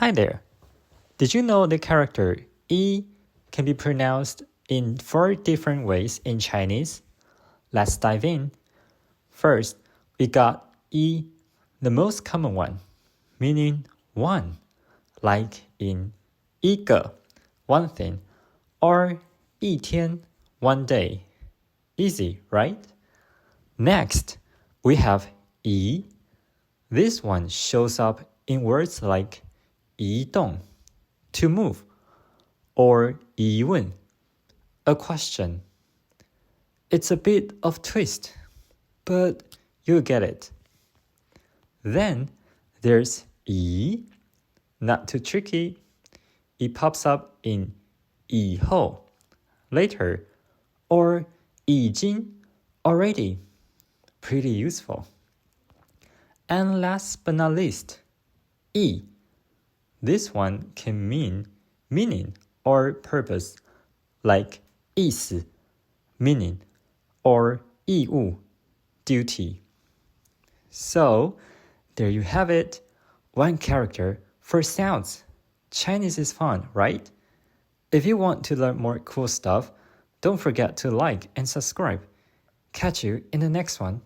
Hi there. Did you know the character E can be pronounced in 4 different ways in Chinese? Let's dive in. First, we got E, the most common one, meaning one, like in 一个, one thing, or 一天, one day. Easy, right? Next, we have E. This one shows up in words like 移动, to move, or 疑问, a question. It's a bit of twist, but you'll get it. Then there's 疑, not too tricky. It pops up in 以后, later, or 已经, already. Pretty useful. And last but not least, 意. This one can mean meaning or purpose, like 意思, meaning, or 义务, duty. So, there you have it. One character, 4 sounds. Chinese is fun, right? If you want to learn more cool stuff, don't forget to like and subscribe. Catch you in the next one.